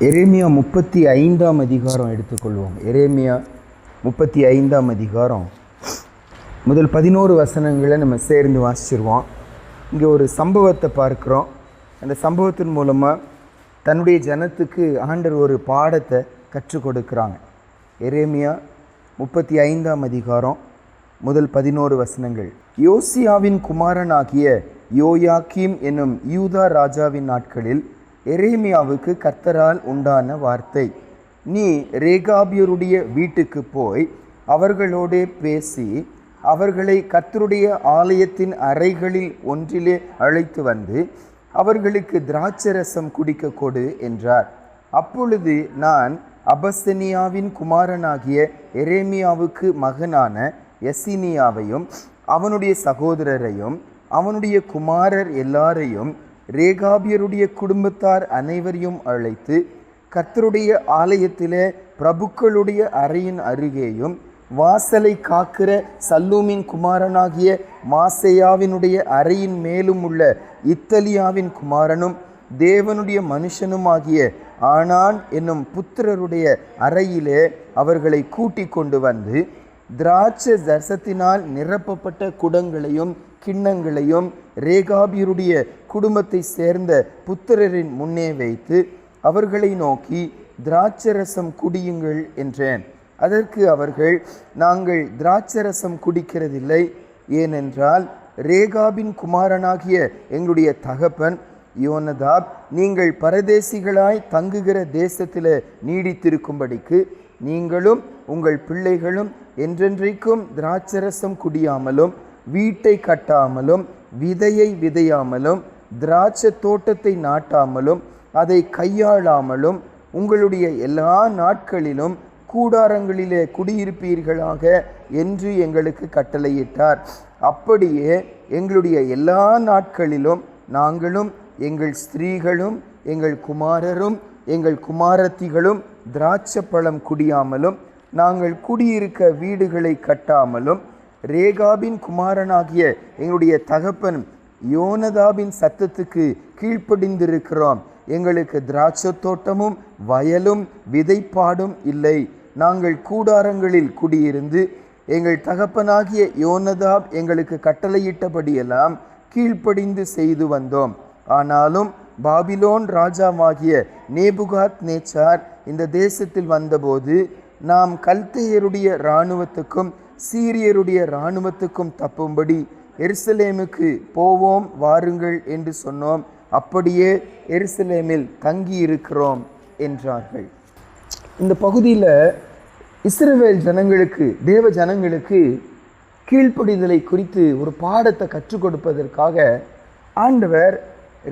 எரேமியா 35ஆம் அதிகாரம் எடுத்துக்கொள்வோம். எரேமியா 35ஆம் அதிகாரம் முதல் 11 வசனங்களை நம்ம சேர்ந்து வாசிச்சிருவோம். இங்கே ஒரு சம்பவத்தை பார்க்குறோம். அந்த சம்பவத்தின் மூலமாக தன்னுடைய ஜனத்துக்கு ஆண்டவர் ஒரு பாடத்தை கற்றுக் கொடுக்குறாங்க. எரேமியா 35ஆம் அதிகாரம் முதல் 11 வசனங்கள். யோசியாவின் குமாரனாகிய யோயாக்கீம் என்னும் யூதா ராஜாவின் நாட்களில் எரேமியாவுக்கு கர்த்தரால் உண்டான வார்த்தை. நீ ரேகாபியருடைய வீட்டுக்கு போய் அவர்களோடே பேசி அவர்களை கர்த்தருடைய ஆலயத்தின் அறைகளில் ஒன்றிலே அழைத்து வந்து அவர்களுக்கு திராட்சரசம் குடிக்க கொடு என்றார். அப்பொழுது நான் அபசனியாவின் குமாரனாகிய எரேமியாவுக்கு மகனான எசினியாவையும் அவனுடைய சகோதரரையும் அவனுடைய குமாரர் எல்லாரையும் ரேகாபியருடைய குடும்பத்தார் அனைவரையும் அழைத்து கர்த்தருடைய ஆலயத்திலே பிரபுக்களுடைய அறையின் அருகேயும் வாசலை காக்கிற சல்லூமின் குமாரனாகிய மாசேயாவினுடைய அறையின் மேலும் உள்ள இத்தலியாவின் குமாரனும் தேவனுடைய மனுஷனுமாகிய ஆனான் என்னும் புத்திரருடைய அறையிலே அவர்களை கூட்டிக் கொண்டு வந்து திராட்சை ரசத்தினால் நிரப்பப்பட்ட குடங்களையும் கிண்ணங்களையும் ரேகாபியருடைய குடும்பத்தை சேர்ந்த புத்திரரின் முன்னே வைத்து அவர்களை நோக்கி திராட்சரசம் குடியுங்கள் என்றேன். அதற்கு அவர்கள், நாங்கள் திராட்சரசம் குடிக்கிறதில்லை, ஏனென்றால் ரேகாபின் குமாரனாகிய எங்களுடைய தகப்பன் யோனதாப் நீங்கள் பரதேசிகளாய் தங்குகிற தேசத்தில் நீடித்திருக்கும்படிக்கு நீங்களும் உங்கள் பிள்ளைகளும் என்றென்றைக்கும் திராட்சரசம் குடியாமலும் வீட்டை கட்டாமலும் விதையை விதையாமலும் திராட்சை தோட்டத்தை நாட்டாமலும் அதை கையாளாமலும் உங்களுடைய எல்லா நாட்களிலும் கூடாரங்களிலே குடியிருப்பீர்களாக என்று எங்களுக்கு கட்டளையிட்டார். அப்படியே எங்களுடைய எல்லா நாட்களிலும் நாங்களும் எங்கள் ஸ்திரீகளும் எங்கள் குமாரரும் எங்கள் குமாரத்திகளும் திராட்சை பழம் குடியாமலும் நாங்கள் குடியிருக்க வீடுகளை கட்டாமலும் ரேகாபின் குமாரனாகிய எங்களுடைய தகப்பன் யோனதாபின் சத்தத்துக்கு கீழ்ப்படிந்திருக்கிறோம். எங்களுக்கு திராட்சை தோட்டமும் வயலும் விதைப்பாடும் இல்லை. நாங்கள் கூடாரங்களில் குடியிருந்து எங்கள் தகப்பனாகிய யோனதாப் எங்களுக்கு கட்டளையிட்டபடியெல்லாம் கீழ்ப்படிந்து செய்து வந்தோம். ஆனாலும் பாபிலோன் ராஜாவாகிய நேபுகாத் நேச்சார் இந்த தேசத்தில் வந்தபோது நாம் கல்தேயருடைய இராணுவத்துக்கும் சீரியருடைய இராணுவத்துக்கும் தப்பும்படி எருசலேமுக்கு போவோம் வாருங்கள் என்று சொன்னோம். அப்படியே எருசலேமில் தங்கி இருக்கிறோம் என்றார்கள். இந்த பகுதியில் இஸ்ரவேல் ஜனங்களுக்கு, தேவ ஜனங்களுக்கு கீழ்ப்படிதலை குறித்து ஒரு பாடத்தை கற்றுக் கொடுப்பதற்காக ஆண்டவர்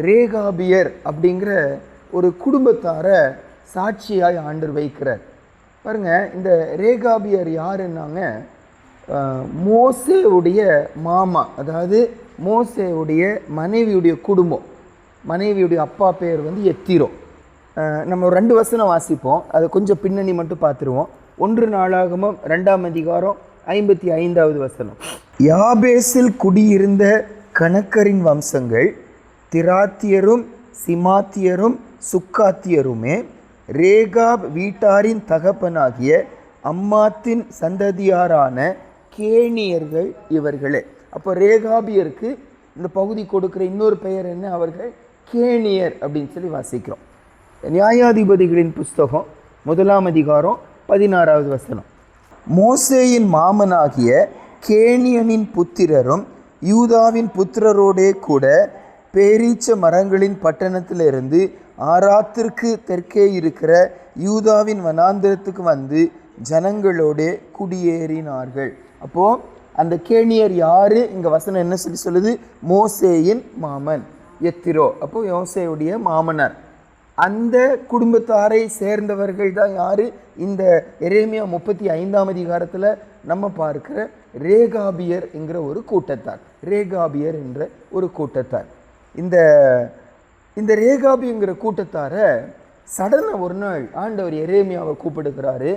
ரேகாபியர் அப்படிங்கிற ஒரு குடும்பத்தாரை சாட்சியாய் ஆண்டவர் வைக்கிறார். பாருங்க, இந்த ரேகாபியர் யாருன்னாங்க, மோசேவுடைய மாமா, அதாவது மோசேவுடைய மனைவியுடைய குடும்பம். மனைவியுடைய அப்பா பேர் எத்திரோ. நம்ம ஒரு 2 வசனம் வாசிப்போம், அதை கொஞ்சம் பின்னணி மட்டும் பார்த்துருவோம். 1 நாளாகமம் 2ஆம் அதிகாரம் 55வது வசனம். யாபேசில் குடியிருந்த கணக்கரின் வம்சங்கள் திராத்தியரும் சிமாத்தியரும் சுக்காத்தியருமே. ரேகாப் வீட்டாரின் தகப்பனாகிய அம்மாத்தின் சந்ததியாரான கேணியர்கள் இவர்களே. அப்போ ரேகாபியருக்கு இந்த பகுதி கொடுக்குற இன்னொரு பெயர் என்ன? அவர்கள் கேணியர் அப்படின்னு சொல்லி வாசிக்கிறோம். நியாயாதிபதிகளின் புஸ்தகம் 1ஆம் அதிகாரம் 16வது வசனம். மோசேயின் மாமனாகிய கேணியனின் புத்திரரும் யூதாவின் புத்திரரோடே கூட பேரீச்ச மரங்களின் பட்டணத்திலிருந்து ஆராத்திற்கு தெற்கே இருக்கிற யூதாவின் வனாந்திரத்துக்கு வந்து ஜனங்களோடே குடியேறினார்கள். அப்போது அந்த கேணியர் யார்? இங்கே வசனம் என்ன சொல்லுது? மோசேயின் மாமன் எத்திரோ. அப்போது மோசேயுடைய மாமனார். அந்த குடும்பத்தாரை சேர்ந்தவர்கள் தான் யார்? இந்த எரேமியா 35ஆம் அதிகாரத்தில் நம்ம பார்க்கிற ரேகாபியர் என்கிற ஒரு கூட்டத்தார். ரேகாபியர் என்ற ஒரு கூட்டத்தார். இந்த ரேகாபிங்கிற கூட்டத்தாரை சடனாக ஒரு நாள் ஆண்டவர் எரேமியாவை கூப்பிடுகிறாரு.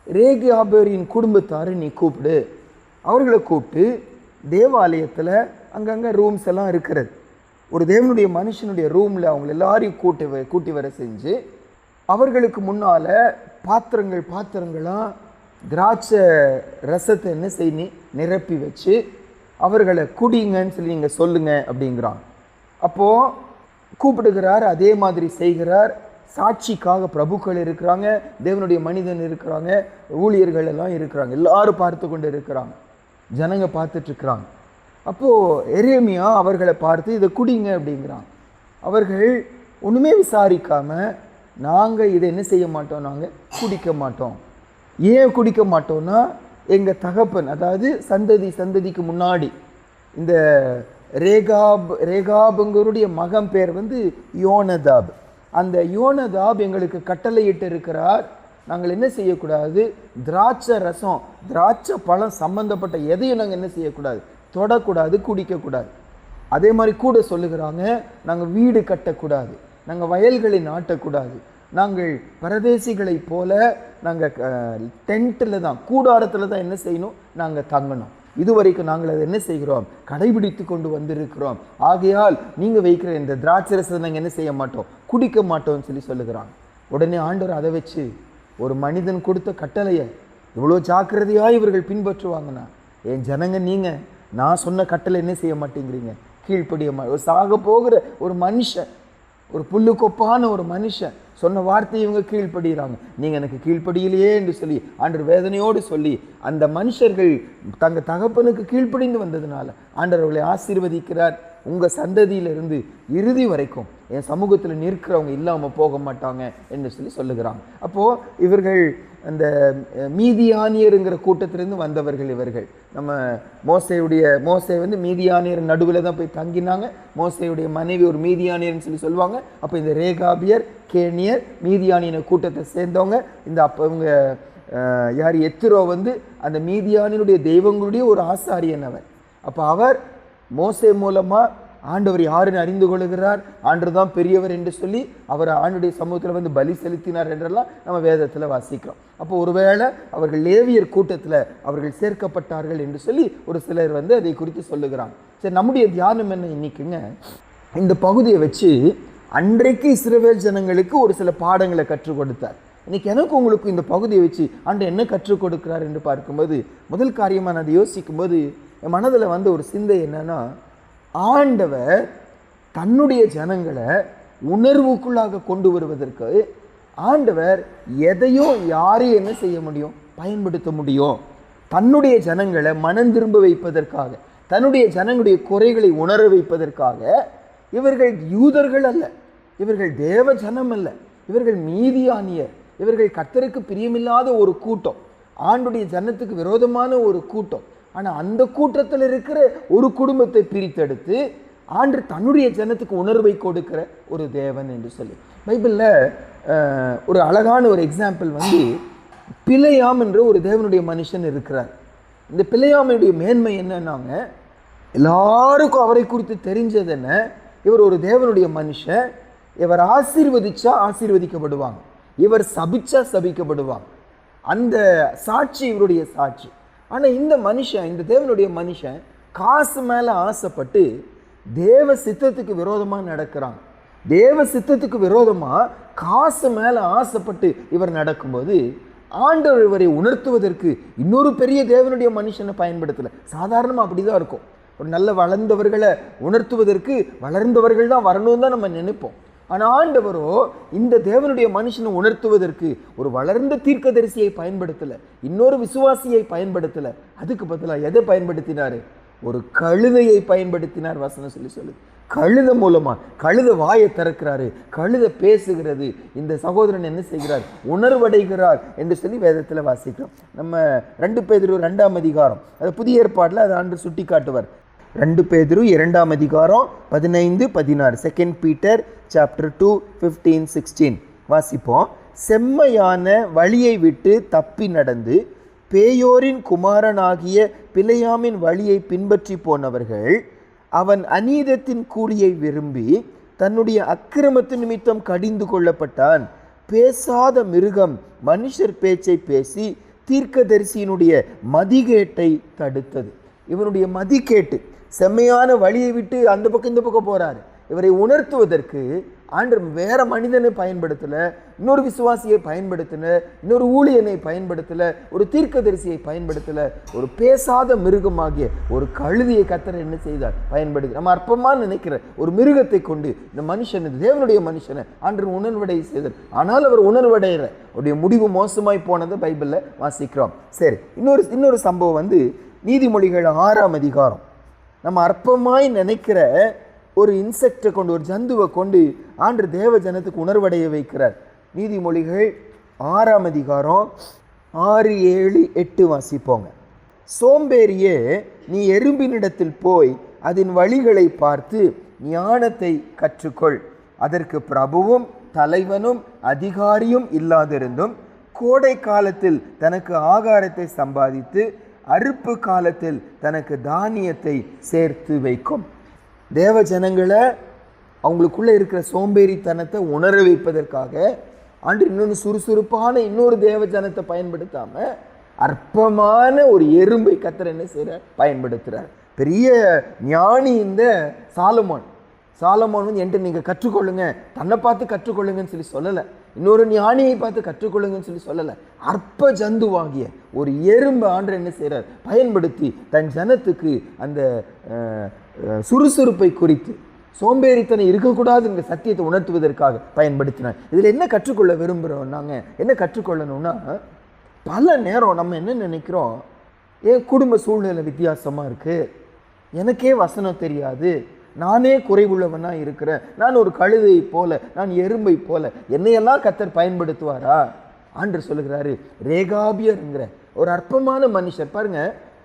ரேகாபியரின் குடும்பத்தாரை நீ கூப்பிடு. அவர்களை கூப்பிட்டு தேவாலயத்தில் அங்கங்கே ரூம்ஸ் எல்லாம் இருக்கிறது. ஒரு தேவனுடைய மனுஷனுடைய ரூமில் அவங்களை எல்லாரையும் கூட்டி வர செஞ்சு அவர்களுக்கு முன்னால பாத்திரங்களாக திராட்சை ரசத்தை என்ன செய்யணும் நிரப்பி வச்சு அவர்களை குடிங்கன்னு சொல்லி நீங்கள் சொல்லுங்க அப்படிங்கிறாங்க. அப்போது கூப்பிடுகிறார், அதே மாதிரி செய்கிறார். சாட்சிக்காக பிரபுக்கள் இருக்கிறாங்க, தேவனுடைய மனிதன் இருக்கிறாங்க, ஊழியர்கள் எல்லாம் இருக்கிறாங்க, எல்லாரும் பார்த்து கொண்டு இருக்கிறாங்க, ஜனங்க பார்த்துட்டு இருக்கிறாங்க. அப்போது எரேமியா அவர்களை பார்த்து இதை குடிங்க அப்படிங்கிறாங்க. அவர்கள் ஒன்றுமே விசாரிக்காமல் நாங்கள் இதை என்ன செய்ய மாட்டோம், நாங்கள் குடிக்க மாட்டோம். ஏன் குடிக்க மாட்டோம்னா எங்கள் தகப்பன், அதாவது சந்ததிக்கு முன்னாடி இந்த ரேகாபுங்கருடைய மகன் பேர் யோனதாப். அந்த யோனதாப் எங்களுக்கு கட்டளையிட்டு இருக்கிறார், நாங்கள் என்ன செய்யக்கூடாது, திராட்சை ரசம் திராட்சை பழம் சம்பந்தப்பட்ட எதையும் நாங்கள் என்ன செய்யக்கூடாது, தொடக்கூடாது, குடிக்கக்கூடாது. அதே மாதிரி கூட சொல்லுகிறாங்க, நாங்கள் வீடு கட்டக்கூடாது, நாங்கள் வயல்களை நாட்டக்கூடாது, நாங்கள் பரதேசிகளை போல நாங்கள் டென்ட்டில் தான், கூடாரத்தில் தான் என்ன செய்யணும், நாங்கள் தங்கணும். இதுவரைக்கும் நாங்கள் அதை என்ன செய்கிறோம், கடைபிடித்து கொண்டு வந்திருக்கிறோம். ஆகையால் நீங்கள் வைக்கிற இந்த திராட்சை ரசத்தை நாங்கள் என்ன செய்ய மாட்டோம், குடிக்க மாட்டோம்னு சொல்லி சொல்லுகிறாங்க. உடனே ஆண்டவர் அதை வச்சு ஒரு மனிதன் கொடுத்த கட்டளையை இவ்வளோ ஜாக்கிரதையாக இவர்கள் பின்பற்றுவாங்கன்னா, என் ஜனங்க நீங்கள் நான் சொன்ன கட்டளை என்ன செய்ய மாட்டேங்கிறீங்க, கீழ்ப்படிய ஒரு சாக போகிற ஒரு மனுஷன், ஒரு புல்லுக்கொப்பான ஒரு மனுஷன் சொன்ன வார்த்தையை இவங்க கீழ்ப்படுகிறாங்க. நீங்கள் எனக்கு கீழ்ப்படியிலையே என்று சொல்லி ஆண்டவர் வேதனையோடு சொல்லி அந்த மனுஷர்கள் தங்கள் தகப்பனுக்கு கீழ்ப்படிந்து வந்ததுனால ஆண்டவர் அவர்களை ஆசீர்வதிக்கிறார். உங்கள் சந்ததியிலிருந்து இறுதி வரைக்கும் என் சமூகத்தில் நிற்கிறவங்க இல்லாமல் போக மாட்டாங்க என்று சொல்லி சொல்லுகிறாங்க. அப்போது இவர்கள் அந்த மீதியானியருங்கிற கூட்டத்திலிருந்து வந்தவர்கள் இவர்கள். நம்ம மோசே மீதியானியர் நடுவில் தான் போய் தங்கினாங்க. மோசையுடைய மனைவி ஒரு மீதியானியர்னு சொல்லி சொல்லுவாங்க. அப்போ இந்த ரேகாபியர், கேனியர், மீதியானியர் கூட்டத்தை சேர்ந்தவங்க. இந்த அப்போ இவங்க யார், எத்திரோ அந்த மீதியானியருடைய தெய்வங்களுடைய ஒரு ஆசாரியன் அவர். அப்போ அவர் மோசே மூலமாக ஆண்டவர் யாருன்னு அறிந்து கொள்கிறார், ஆண்டு தான் பெரியவர் என்று சொல்லி அவர் ஆண்டுடைய சமூகத்தில் பலி செலுத்தினார் என்றெல்லாம் நம்ம வேதத்தில் வாசிக்கிறோம். அப்போ ஒருவேளை அவர்கள் லேவியர் கூட்டத்தில் அவர்கள் சேர்க்கப்பட்டார்கள் என்று சொல்லி ஒரு சிலர் அதை குறித்து சொல்லுகிறாங்க. சரி, நம்முடைய தியானம் என்ன இன்னைக்குங்க, இந்த பகுதியை வச்சு அன்றைக்கு இஸ்ரவேல் ஜனங்களுக்கு ஒரு சில பாடங்களை கற்றுக் கொடுத்தார். இன்னைக்கு எனக்கு உங்களுக்கு இந்த பகுதியை வச்சு ஆண்டு என்ன கற்றுக் கொடுக்கிறார் என்று பார்க்கும்போது, முதல் காரியமாக நான் அதை யோசிக்கும்போது என் மனதில் ஒரு சிந்தை என்னன்னா, ஆண்டவர் தன்னுடைய ஜனங்களை உணர்வுக்குள்ளாக கொண்டு வருவதற்கு ஆண்டவர் எதையோ யாரையும் என்ன செய்ய முடியும், பயன்படுத்த முடியும். தன்னுடைய ஜனங்களை மனம் திரும்ப வைப்பதற்காக, தன்னுடைய ஜனங்களுடைய குறைகளை உணர வைப்பதற்காக. இவர்கள் யூதர்கள் அல்ல, இவர்கள் தேவ ஜனம் அல்ல, இவர்கள் மீதியானியர், இவர்கள் கர்த்தருக்கு பிரியமில்லாத ஒரு கூட்டம், ஆண்டுடைய ஜனத்துக்கு விரோதமான ஒரு கூட்டம். ஆனால் அந்த கூட்டத்தில் இருக்கிற ஒரு குடும்பத்தை பிரித்தெடுத்து ஆண்டு தன்னுடைய ஜனத்துக்கு உணர்வை கொடுக்கிற ஒரு தேவன் என்று சொல்லி பைபிளில் ஒரு அழகான ஒரு எக்ஸாம்பிள் பிலேயாம் என்ற ஒரு தேவனுடைய மனுஷன் இருக்கிறார். இந்த பிலேயாமுடைய மேன்மை என்னன்னாங்க, எல்லாருக்கும் அவரை குறித்து தெரிஞ்சது என்ன, இவர் ஒரு தேவனுடைய மனுஷன், இவர் ஆசீர்வதிச்சா ஆசீர்வதிக்கப்படுவாங்க, இவர் சபிச்சா சபிக்கப்படுவாங்க. அந்த சாட்சி இவருடைய சாட்சி. ஆனால் இந்த மனுஷன், இந்த தேவனுடைய மனுஷன் காசு மேலே ஆசைப்பட்டு தேவ சித்தத்துக்கு விரோதமாக நடக்கிறாங்க. தேவ சித்தத்துக்கு விரோதமாக காசு மேலே ஆசைப்பட்டு இவர் நடக்கும்போது ஆண்டவர் இவரை உணர்த்துவதற்கு இன்னொரு பெரிய தேவனுடைய மனுஷனை பயன்படுத்தலை. சாதாரணமாக அப்படி தான் இருக்கும். ஒரு நல்ல வளர்ந்தவர்களை உணர்த்துவதற்கு வளர்ந்தவர்கள் தான் வரணும்னு தான் நம்ம நினைப்போம். ஆனால் ஆண்டவரோ இந்த தேவனுடைய மனுஷனை உணர்த்துவதற்கு ஒரு வளர்ந்த தீர்க்கதரிசியை பயன்படுத்தலை, இன்னொரு விசுவாசியை பயன்படுத்தலை. அதுக்கு பதிலாக எதை பயன்படுத்தினார், ஒரு கழுதையை பயன்படுத்தினார். வசனம் சொல்லு கழுத மூலமாக, கழுத வாயை திறக்கிறாரு, கழுத பேசுகிறது. இந்த சகோதரன் என்ன செய்கிறார், உணர்வடைகிறார் என்று சொல்லி வேதத்தில் வாசிக்கிறோம். நம்ம 2 பேதுரு 2ஆம் அதிகாரம், அது புதிய ஏற்பாட்டில் அதை ஆண்டு சுட்டி காட்டுவார். 2 பேதுரு 2ஆம் அதிகாரம் 15-16, 2 பீட்டர் சாப்டர் 2 15-16 வாசிப்போம். செம்மையான வழியை விட்டு தப்பி நடந்து பேயோரின் குமாரனாகிய பிலேயாமின் வழியை பின்பற்றி போனவர்கள் அவன் அநீதத்தின் கூலியை விரும்பி தன்னுடைய அக்கிரமத்து நிமித்தம் கடிந்து கொள்ளப்பட்டான். பேசாத மிருகம் மனுஷர் பேச்சை பேசி தீர்க்கதரிசியினுடைய மதிகேட்டை தடுத்தது. இவனுடைய மதிகேட்டு, செம்மையான வழியை விட்டு அந்த பக்கம் இந்த பக்கம் போறாரு, இவரை உணர்த்துவதற்கு ஆண்டவர் வேற மனிதனை பயன்படுத்தல, இன்னொரு விசுவாசியை பயன்படுத்தல, இன்னொரு ஊழியனை பயன்படுத்தல, ஒரு தீர்க்கதரிசியை பயன்படுத்தல, ஒரு பேசாத மிருகமாகிய ஒரு கழுதியை கர்த்தர் என்ன செய்தார்? பயன்படுத்தி. நம்ம அற்பமா நினைக்கிற ஒரு மிருகத்தை கொண்டு இந்த மனுஷன், தேவனுடைய மனுஷனை ஆண்டவர் உணர்வடைய செய்தார். ஆனால் அவர் உணர்வடைகிற அவருடைய முடிவு மோசமாய் போனதை பைபிளில் வாசிக்கிறோம். சரி, இன்னொரு சம்பவம் நீதிமொழிகள் 6ஆம் அதிகாரம். நம்ம அற்பமாய் நினைக்கிற ஒரு இன்செக்டை கொண்டு, ஒரு ஜந்துவை கொண்டு ஆண்டவர் தேவ ஜனத்துக்கு உணர்வடைய வைக்கிறார். நீதிமொழிகள் 6ஆம் அதிகாரம் 6, 7, 8 வாசிப்போங்க. சோம்பேறியே, நீ எறும்பினிடத்தில் போய் அதன் வழிகளை பார்த்து ஞானத்தை கற்றுக்கொள். அதற்கு பிரபுவும் தலைவனும் அதிகாரியும் இல்லாதிருந்தும் கோடை காலத்தில் தனக்கு ஆகாரத்தை சம்பாதித்து அறுப்பு காலத்தில் தனக்கு தானியத்தை சேர்த்து வைக்கும். தேவ ஜனங்களை அவங்களுக்குள்ள இருக்கிற சோம்பேறித்தனத்தை உணர வைப்பதற்காக ஆண்டவர் இன்னொன்று சுறுசுறுப்பான இன்னொரு தேவ ஜனத்தை பயன்படுத்தாம அற்பமான ஒரு எறும்பை கர்த்தர் என்ன செய்கிறார்? பயன்படுத்துகிறார். பெரிய ஞானி இந்த சாலமோன் என்கிட்ட நீங்கள் கற்றுக்கொள்ளுங்க, தன்னை பார்த்து கற்றுக்கொள்ளுங்கன்னு சொல்லலை, இன்னொரு ஞானியை பார்த்து கற்றுக்கொள்ளுங்கன்னு சொல்லலை. அற்ப ஜந்துவாகிய ஒரு எறும்பு ஆண்டவர் என்ன செய்கிறார்? பயன்படுத்தி தன் ஜனத்துக்கு அந்த சுறுசுறுப்பை குறித்து, சோம்பேறித்தனம் இருக்கக்கூடாதுங்கிற சத்தியத்தை உணர்த்துவதற்காக பயன்படுத்தினார். இதில் என்ன கற்றுக்கொள்ள விரும்புகிறோம்? நாங்கள் என்ன கற்றுக்கொள்ளணும்னா, பல நேரம் நம்ம என்ன நினைக்கிறோம், என் குடும்ப சூழ்நிலை வித்தியாசமாக இருக்குது, எனக்கே வசனம் தெரியாது, நானே குறைவுள்ளவனாக இருக்கிறேன், நான் ஒரு கழுதை போல, நான் எறும்பை போல, என்னையெல்லாம் கர்த்தர் பயன்படுத்துவாரா? ஆண்டவர் சொல்லுகிறாரு, ரேகாபியர்ங்கிற ஒரு அற்பமான மனுஷர் பாருங்க,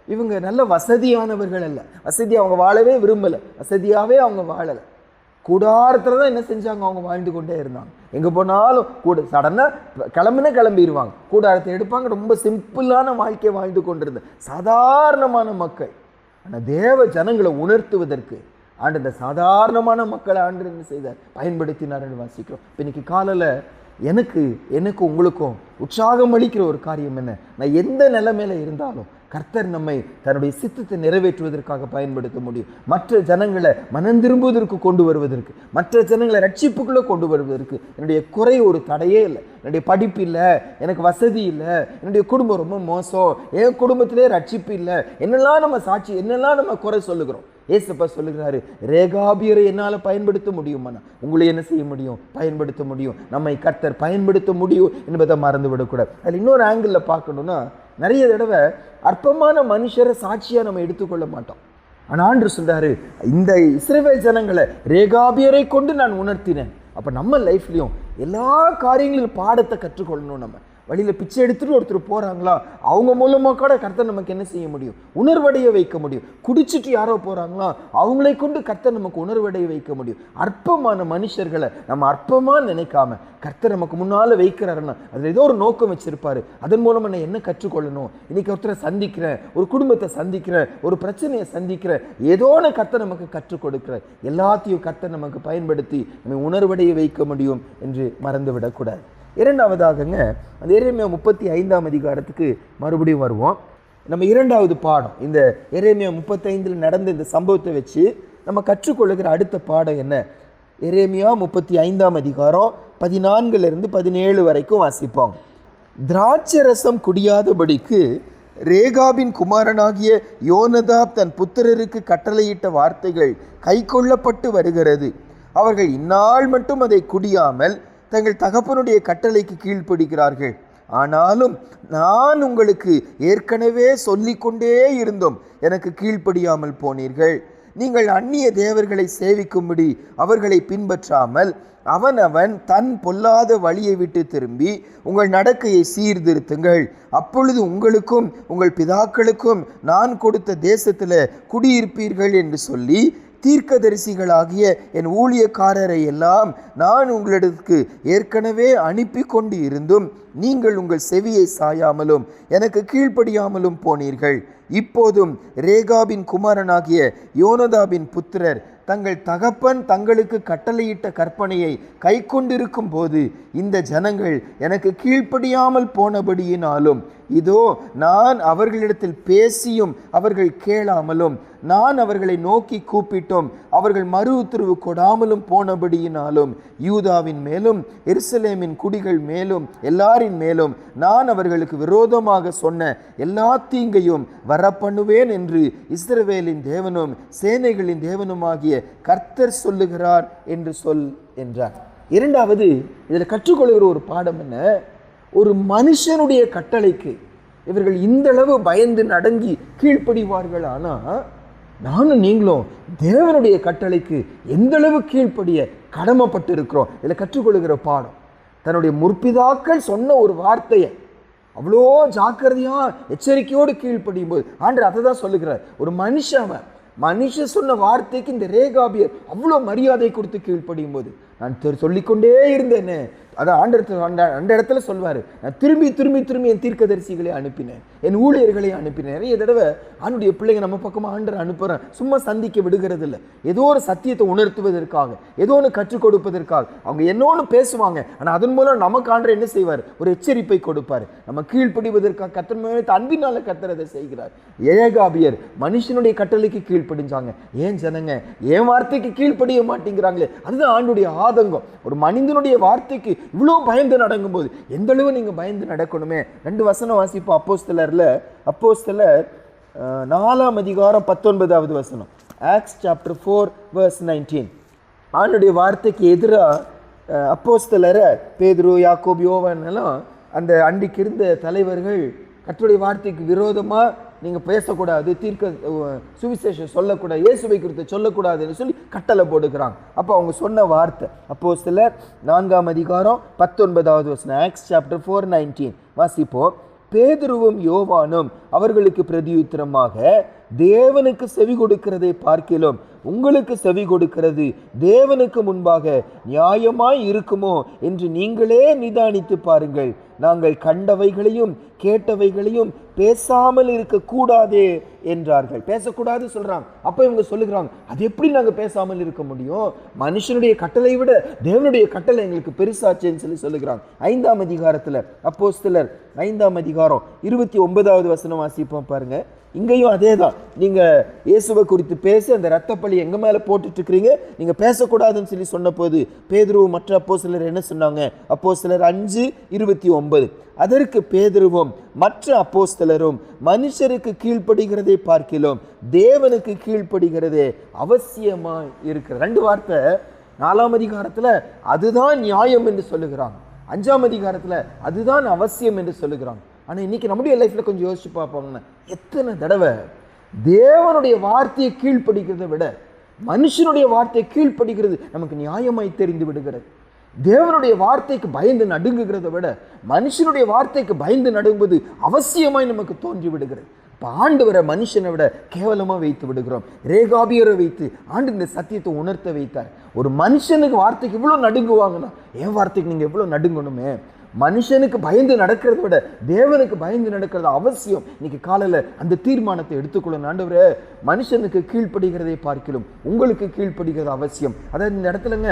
இவங்க நல்ல வசதியானவர்கள் அல்ல, வசதி அவங்க வாழவே விரும்பலை, வசதியாகவே அவங்க வாழலை. கூடாரத்தில் தான் என்ன செஞ்சாங்க? அவங்க வாழ்ந்து கொண்டே இருந்தாங்க. எங்கே போனாலும் சடனாக கிளம்பிடுவாங்க, கூடாரத்தை எடுப்பாங்க. ரொம்ப சிம்பிளான வாழ்க்கையை வாழ்ந்து கொண்டிருந்த சாதாரணமான மக்கள். ஆனால் தேவ ஜனங்களை உணர்த்துவதற்கு ஆண்டு இந்த சாதாரணமான மக்களை ஆண்டு என்ன செய்தார்? பயன்படுத்தினார்னு வாசிக்கிறோம். இப்போ இன்னைக்கு காலையில் எனக்கு உங்களுக்கும் உற்சாகம் அளிக்கிற ஒரு காரியம் என்ன? நான் எந்த நிலைமையில இருந்தாலும் கர்த்தர் நம்மை தன்னுடைய சித்தத்தை நிறைவேற்றுவதற்காக பயன்படுத்த முடியும். மற்ற ஜனங்களை மனம் திரும்புவதற்கு கொண்டு வருவதற்கு, மற்ற ஜனங்களை ரட்சிப்புக்குள்ளே கொண்டு வருவதற்கு என்னுடைய குறை ஒரு தடையே இல்லை. என்னுடைய படிப்பு இல்லை, எனக்கு வசதி இல்லை, என்னுடைய குடும்பம் ரொம்ப மோசம், என் குடும்பத்திலே ரட்சிப்பு இல்லை, என்னெல்லாம் நம்ம சாட்சி, என்னெல்லாம் நம்ம குறை சொல்லுகிறோம். ஏசப்பா சொல்லுகிறாரு, ரேகாபியரை என்னால் பயன்படுத்த முடியுமாண்ணா, உங்களை என்ன செய்ய முடியும்? பயன்படுத்த முடியும். நம்மை கர்த்தர் பயன்படுத்த முடியும் என்பதை மறந்து விடக்கூடாது. அதில் இன்னொரு ஆங்கிளில் பார்க்கணுன்னா, நிறைய தடவை அற்பமான மனுஷரை சாட்சியாக நம்ம எடுத்துக்கொள்ள மாட்டோம். ஆனால் ஆண்டவர் சொல்றாரு, இந்த இஸ்ரவேல் ஜனங்களை ரேகாபியரை கொண்டு நான் உணர்த்தினேன். அப்போ நம்ம லைஃப்லையும் எல்லா காரியங்களிலும் பாடத்தை கற்றுக்கொள்ளணும். நம்ம வழியில் பிச்சை எடுத்துட்டு ஒருத்தர் போகிறாங்களா, அவங்க மூலமாக கூட கர்த்தர் நமக்கு என்ன செய்ய முடியும்? உணர்வடைய வைக்க முடியும். குடிச்சிட்டு யாரோ போகிறாங்களா, அவங்களை கொண்டு கர்த்தர் நமக்கு உணர்வடைய வைக்க முடியும். அற்பமான மனுஷர்களை நம்ம அற்பமாக நினைக்காம கர்த்தர் நமக்கு முன்னால் வைக்கிறாருன்னா அதில் ஏதோ ஒரு நோக்கம் வச்சிருப்பாரு. அதன் மூலமாக நான் என்ன கற்றுக்கொள்ளணும்? இன்னைக்கு ஒருத்தரை சந்திக்கிறேன், ஒரு குடும்பத்தை சந்திக்கிறேன், ஒரு பிரச்சனையை சந்திக்கிறேன், ஏதோ ஒன்று கர்த்தர் நமக்கு கற்றுக் கொடுக்கிறார். எல்லாத்தையும் கர்த்தர் நமக்கு பயன்படுத்தி நம்ம உணர்வடைய வைக்க முடியும் என்று மறந்து விடக்கூடாது. இரண்டாவதாகங்க, அந்த எரேமியா 35ஆம் அதிகாரத்துக்கு மறுபடியும் வருவோம். நம்ம இரண்டாவது பாடம், இந்த எரேமியா 35 நடந்த இந்த சம்பவத்தை வச்சு நம்ம கற்றுக்கொள்ளுகிற அடுத்த பாடம் என்ன? எரேமியா 35ஆம் அதிகாரம் 14 17 வரைக்கும் வாசிப்போம். திராட்சரசம் குடியாதபடிக்கு ரேகாபின் குமாரனாகிய யோனதாப் தன் புத்திரருக்கு கட்டளையிட்ட வார்த்தைகள் கை கொள்ளப்பட்டு வருகிறது. அவர்கள் இந்நாள் மட்டும் அதை குடியாமல் தங்கள் தகப்பனுடைய கட்டளைக்கு கீழ்ப்படுகிறார்கள். ஆனாலும் நான் உங்களுக்கு ஏற்கனவே சொல்லிக்கொண்டே இருந்தும் எனக்கு கீழ்ப்படியாமல் போனீர்கள். நீங்கள் அந்நிய தேவர்களை சேவிக்கும்படி அவர்களை பின்பற்றாமல் அவனவன் தன் பொல்லாத வழியை விட்டு திரும்பி உங்கள் நடக்கையை சீர்திருத்துங்கள். அப்பொழுது உங்களுக்கும் உங்கள் பிதாக்களுக்கும் நான் கொடுத்த தேசத்தில் குடியிருப்பீர்கள் என்று சொல்லி தீர்க்கதரிசிகளாகிய என் ஊழியக்காரரை எல்லாம் நான் உங்களிடத்துக்கு ஏற்கனவே அனுப்பி கொண்டு இருந்தும் நீங்கள் உங்கள் செவியை சாயாமலும் எனக்கு கீழ்ப்படியாமலும் போனீர்கள். இப்போதும் ரேகாபின் குமாரனாகிய யோனதாபின் புத்திரர் தங்கள் தகப்பன் தங்களுக்கு கட்டளையிட்ட கற்பனையை கை கொண்டிருக்கும் போது இந்த ஜனங்கள் எனக்கு கீழ்ப்படியாமல் போனபடியினாலும் இதோ நான் அவர்களிடத்தில் பேசியும் அவர்கள் கேளாமலும் நான் அவர்களை நோக்கி கூப்பிட்டோம், அவர்கள் மறு உத்தரவு கொடாமலும் போனபடியினாலும் யூதாவின் மேலும் எருசலேமின் குடிகள் மேலும் எல்லாரின் மேலும் நான் அவர்களுக்கு விரோதமாக சொன்ன எல்லா தீங்கையும் வரப்பண்ணுவேன் என்று இஸ்ரவேலின் தேவனும் சேனைகளின் தேவனுமாகிய கர்த்தர் சொல்லுகிறார் என்று சொல் என்றார். இரண்டாவது இதில் கற்றுக்கொள்கிற ஒரு பாடம் என்ன? ஒரு மனுஷனுடைய கட்டளைக்கு இவர்கள் இந்த அளவு பயந்து நடுங்கி கீழ்ப்படிவார்கள். ஆனால் நானும் நீங்களும் தேவனுடைய கட்டளைக்கு எந்த அளவு கீழ்ப்படிய கடமைப்பட்டு இருக்கிறோம். இதில் கற்றுக்கொள்கிற பாடம், தன்னுடைய முற்பிதாக்கள் சொன்ன ஒரு வார்த்தையை அவ்வளோ ஜாக்கிரதையாக எச்சரிக்கையோடு கீழ்ப்படியும் போது ஆண்டவர் அதை தான் சொல்லுகிறார். ஒரு மனுஷன் சொன்ன வார்த்தைக்கு இந்த ரேகாபியர் அவ்வளோ மரியாதை கொடுத்து கீழ்ப்படியும் போது நான் சொல்லிக்கொண்டே இருந்தேன்னு அதான் அந்த இடத்துல சொல்வார், நான் திரும்பி திரும்பி திரும்பி என் தீர்க்கதரிசிகளை அனுப்பினேன், என் ஊழியர்களை அனுப்பினேன். நிறைய தடவை ஆண்டுடைய பிள்ளைங்க நம்ம பக்கமாக ஆண்டரை அனுப்புகிறேன், சும்மா சந்திக்க விடுகிறது இல்லை. ஏதோ ஒரு சத்தியத்தை உணர்த்துவதற்காக, ஏதோ ஒன்று கற்றுக் கொடுப்பதற்காக அவங்க என்னோன்னு பேசுவாங்க. ஆனால் அதன் மூலம் நமக்கு ஆண்டர் என்ன செய்வார்? ஒரு எச்சரிப்பை கொடுப்பார். நம்ம கீழ்ப்படிவதற்காக கர்த்தர் மேல் அன்பினால கர்த்தர் அதை செய்கிறார். ஏகாபியர் மனுஷனுடைய கட்டளைக்கு கீழ்ப்படிஞ்சாங்க. ஏன் ஜனங்க என் வார்த்தைக்கு கீழ்ப்படிய மாட்டேங்கிறாங்களே? அதுதான் ஆண்டுடைய ஆதங்கம். ஒரு மனிதனுடைய வார்த்தைக்கு இவ்வளோ பயந்து நடக்கும் போது எந்த அளவு நீங்கள் பயந்து நடக்கணுமே. 2 வசனம் வாசிப்போம். அப்போஸ்தலர் 4ஆம் அதிகாரம் 19வது வசனம். Acts chapter 4 verse 19. ஆண்டுடைய வார்த்தைக்கு எதிராக அப்போஸ்தலரை பேதுரு, யாக்கோபு, யோவான் எல்லாம் அந்த அன்றைக்கு இருந்த தலைவர்கள் கர்த்தருடைய வார்த்தைக்கு விரோதமாக நீங்கள் பேசக்கூடாது, சுவிசேஷம் சொல்லக்கூடாது, இயேசுவை குறித்து சொல்லக்கூடாதுன்னு சொல்லி கட்டளை போடுகிறாங்க. அப்போ அவங்க சொன்ன வார்த்தை அப்போஸ்தலர் 4ஆம் அதிகாரம் 19வது வசனம். ஆக்ட்ஸ் சாப்டர் 4:19 வாசிப்போம். பேதுருவும் யோவானும் அவர்களுக்கு பிரதியுத்தரமாக, தேவனுக்கு செவி கொடுக்கிறதை பார்க்கிலும் உங்களுக்கு செவி கொடுக்கிறது தேவனுக்கு முன்பாக நியாயமாய் இருக்குமோ என்று நீங்களே நிதானித்து பாருங்கள். நாங்கள் கண்டவைகளையும் கேட்டவைகளையும் பேசாமல் இருக்கக்கூடாதே என்றார்கள். பேசக்கூடாது சொல்றாங்க. அப்ப இவங்க சொல்லுகிறாங்க, அது எப்படி நாங்கள் பேசாமல் இருக்க முடியும்? மனுஷனுடைய கட்டளை விட தேவனுடைய கட்டளை எங்களுக்கு பெருசாச்சேன்னு சொல்லி சொல்லுகிறாங்க. 5ஆம் அதிகாரத்தில் அப்போஸ்தலர் 5ஆம் அதிகாரம் 29வது வசனம் வாசிப்போம் பாருங்க. இங்கேயும் அதே தான். நீங்கள் இயேசுவை குறித்து பேசி அந்த இரத்தப்பழி எங்கள் மேலே போட்டுட்டு இருக்கிறீங்க, நீங்கள் பேசக்கூடாதுன்னு சொல்லி சொன்ன போது பேதுருவும் மற்ற அப்போஸ்தலர் என்ன சொன்னாங்க? அப்போஸ்தலர் 5:29. அதற்கு பேதுருவும் மற்ற அப்போஸ்தலரும், மனுஷருக்கு கீழ்ப்படுகிறதை பார்க்கிலும் தேவனுக்கு கீழ்ப்படுகிறதே அவசியமாக இருக்கிற. 2 வார்த்தை 4ஆம் அதிகாரத்தில் அதுதான் நியாயம் என்று சொல்லுகிறாங்க, 5ஆம் அதிகாரத்தில் அதுதான் அவசியம் என்று சொல்லுகிறாங்க. ஆனால் இன்னைக்கு நம்முடைய லைஃப்பில் கொஞ்சம் யோசிச்சு பார்ப்போம்னா, எத்தனை தடவை தேவனுடைய வார்த்தையை கீழ்ப்படுகிறதை விட மனுஷனுடைய வார்த்தையை கீழ்ப்படுகிறது நமக்கு நியாயமாய் தெரிந்து விடுகிறது. தேவனுடைய வார்த்தைக்கு பயந்து நடுங்குகிறத விட மனுஷனுடைய வார்த்தைக்கு பயந்து நடுங்குவது அவசியமாய் நமக்கு தோன்றி விடுகிறது. இப்போ ஆண்டவரை மனுஷனை விட கேவலமாக வைத்து விடுகிறோம். ரேகாபியரை வைத்து ஆண்டு இந்த சத்தியத்தை உணர்த்த வைத்தார். ஒரு மனுஷனுக்கு வார்த்தைக்கு இவ்வளோ நடுங்குவாங்கன்னா என் வார்த்தைக்கு நீங்கள் எவ்வளோ நடுங்கணுமே. மனுஷனுக்கு பயந்து நடக்கிறத விட தேவனுக்கு பயந்து நடக்கிறது அவசியம். இன்னைக்கு காலையில் அந்த தீர்மானத்தை எடுத்துக்கொள்ளணும். ஆண்டவரே, மனுஷனுக்கு கீழ்ப்படுகிறதை பார்க்கிலும் உங்களுக்கு கீழ்ப்படுகிறது அவசியம். அதாவது இந்த இடத்துலங்க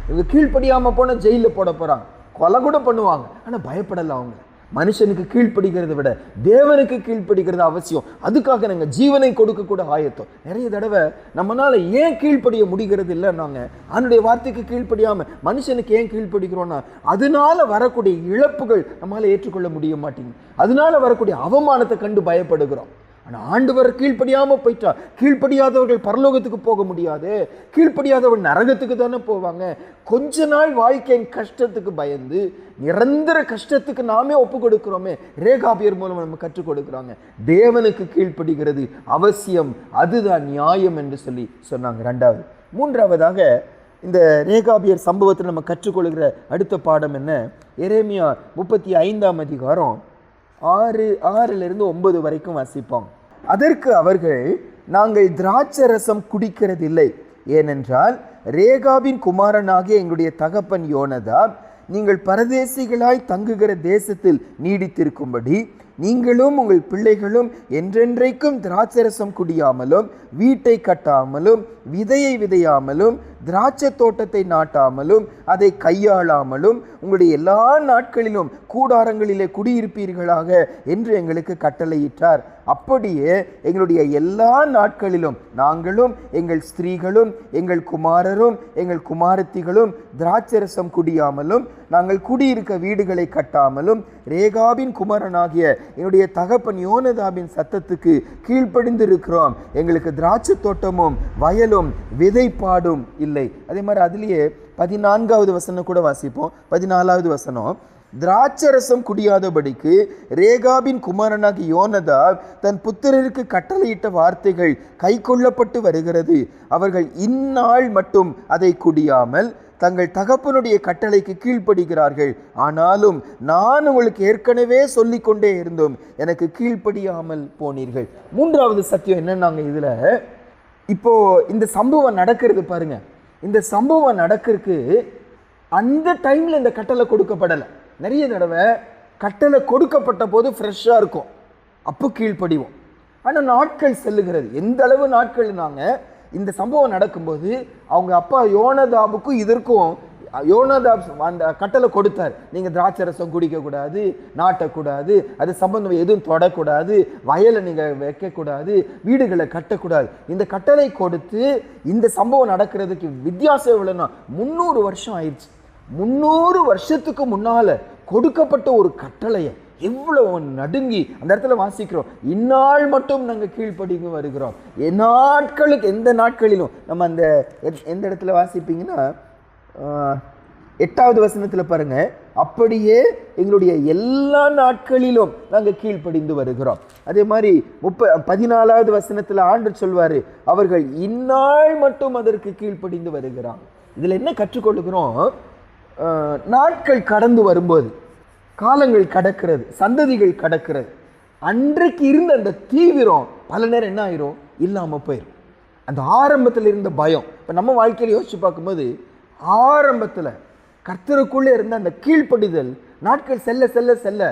இவங்க கீழ்ப்படியாமல் போனால் ஜெயிலில் போட போகிறாங்க, கொலை கூட பண்ணுவாங்க. ஆனால் பயப்படலை. அவங்க மனுஷனுக்கு கீழ்ப்படுகிறத விட தேவனுக்கு கீழ்ப்படுகிறது அவசியம். அதுக்காக நாங்கள் ஜீவனை கொடுக்க கூட ஆயத்தம். நிறைய தடவை நம்மளால ஏன் கீழ்ப்படிய முடிகிறது இல்லை, நாங்கள் அவனுடைய வார்த்தைக்கு கீழ்ப்படியாமல் மனுஷனுக்கு ஏன் கீழ்ப்படுகிறோன்னா அதனால வரக்கூடிய இழப்புகள் நம்மளால ஏற்றுக்கொள்ள முடிய மாட்டேங்குது. அதனால வரக்கூடிய அவமானத்தை கண்டு பயப்படுகிறோம். ஆனால் ஆண்டவர் கீழ்ப்படியாமல் போயிட்டா, கீழ்ப்படியாதவர்கள் பரலோகத்துக்கு போக முடியாது, கீழ்ப்படியாதவர்கள் நரகத்துக்கு தானே போவாங்க. கொஞ்ச நாள் வாழ்க்கையின் கஷ்டத்துக்கு பயந்து நிரந்தர கஷ்டத்துக்கு நாமே ஒப்பு கொடுக்கிறோமே. ரேகாபியர் மூலம் நம்ம கற்றுக் கொடுக்குறாங்க. தேவனுக்கு கீழ்ப்படுகிறது அவசியம், அதுதான் நியாயம் என்று சொல்லி சொன்னாங்க. 2வது. 3வதாக இந்த ரேகாபியர் சம்பவத்தில் நம்ம கற்றுக்கொள்கிற அடுத்த பாடம் என்ன? எரேமியா 35ஆம் அதிகாரம் 6 9 வரைக்கும் வாசிப்போம். அதற்கு அவர்கள், நாங்கள் திராட்சை ரசம் குடிக்கிறதில்லை, ஏனென்றால் ரேகாபின் குமாரனாகிய எங்களுடைய தகப்பன் யோனதாப் நீங்கள் பரதேசிகளாய் தங்குகிற தேசத்தில் நீடித்திருக்கும்படி நீங்களும் உங்கள் பிள்ளைகளும் என்றென்றைக்கும் திராட்சரசம் குடியாமலும் வீட்டை கட்டாமலும் விதையை விதையாமலும் திராட்சை தோட்டத்தை நாட்டாமலும் அதை கையாளாமலும் உங்களுடைய எல்லா நாட்களிலும் கூடாரங்களிலே குடியிருப்பீர்களாக என்று எங்களுக்கு கட்டளையிட்டார். அப்படியே எங்களுடைய எல்லா நாட்களிலும் நாங்களும் எங்கள் ஸ்திரீகளும் எங்கள் குமாரரும் எங்கள் குமாரத்திகளும் திராட்சரசம் குடியாமலும் நாங்கள் குடியிருக்க வீடுகளை கட்டாமலும் ரேகாபின் குமாரனாகிய என்னுடைய தகப்பன் யோனதாபின் சத்தத்துக்கு கீழ்ப்படிந்திருக்கிறோம். எங்களுக்கு திராட்சை தோட்டமும் வயலும் விதைப்பாடும் இல்லை. அதே மாதிரி அதுலேயே 14வது வசனம் கூட வாசிப்போம். 14வது வசனம், திராட்சரசம் குடியாதபடிக்கு ரேகாபின் குமாரனாகி யோனதாப் தன் புத்திரருக்கு கட்டளையிட்ட வார்த்தைகள் கை கொள்ளப்பட்டு வருகிறது. அவர்கள் இந்நாள் மட்டும் அதை குடியாமல் தங்கள் தகப்பனுடைய கட்டளைக்கு கீழ்ப்படுகிறார்கள். ஆனாலும் நான் உங்களுக்கு ஏற்கனவே சொல்லி கொண்டே இருந்தோம், எனக்கு கீழ்ப்படியாமல் போனீர்கள். 3வது சத்தியம் என்னன்னாங்க, இதுல இப்போ இந்த சம்பவம் நடக்கிறது பாருங்க. இந்த சம்பவம் நடக்கிறதுக்கு அந்த டைம்ல இந்த கட்டளை கொடுக்கப்படலை. நிறைய தடவை கட்டளை கொடுக்கப்பட்ட போது ஃப்ரெஷ்ஷாக இருக்கும், அப்போ கீழ்ப்படிவோம். ஆனால் நாட்கள் செல்லுகிறது. எந்த அளவு நாட்கள் நாங்கள் இந்த சம்பவம் நடக்கும்போது அவங்க அப்பா யோனதாபுக்கும் இதற்கும் யோனதாப் அந்த கட்டளை கொடுத்தார், நீங்கள் திராட்சரசம் குடிக்கக்கூடாது, நாட்டக்கூடாது, அது சம்பந்தம் எதுவும் தொடக்கூடாது, வயலை நீங்கள் வைக்கக்கூடாது, வீடுகளை கட்டக்கூடாது. இந்த கட்டளை கொடுத்து இந்த சம்பவம் நடக்கிறதுக்கு வித்தியாசம் எவ்வளோன்னா 300 வருஷம் ஆயிடுச்சு. 300 வருஷத்துக்கு முன்னால கொடுக்கப்பட்ட ஒரு கட்டளையை எவ்வளவு நடுங்கி அந்த இடத்துல வாசிக்கிறோம். இந்நாள் மட்டும் நாங்கள் கீழ்ப்படிங்க வருகிறோம். நாட்களுக்கு எந்த நாட்களிலும் நம்ம அந்த எந்த இடத்துல வாசிப்பீங்கன்னா 8வது வசனத்தில் பாருங்க, அப்படியே எங்களுடைய எல்லா நாட்களிலும் நாங்கள் கீழ்ப்படிந்து வருகிறோம். அதே மாதிரி 14வது வசனத்தில் ஆண்டவர் சொல்வாரு, அவர்கள் இந்நாள் மட்டும் அதற்கு கீழ்ப்படிந்து வருகிறான். இதுல என்ன கற்றுக்கொள்ளுகிறோம்? நாட்கள் கடந்து வரும்போது, காலங்கள் கடக்கிறது, சந்ததிகள் கடக்கிறது, அன்றைக்கு இருந்த அந்த தீவிரம் பல நேரம் என்ன ஆயிரும், இல்லாமல் போயிடும். அந்த ஆரம்பத்தில் இருந்த பயம், இப்போ நம்ம வாழ்க்கையில் யோசிச்சு பார்க்கும்போது ஆரம்பத்தில் கர்த்தருக்குள்ளே இருந்த அந்த கீழ்ப்படிதல் நாட்கள் செல்ல செல்ல செல்ல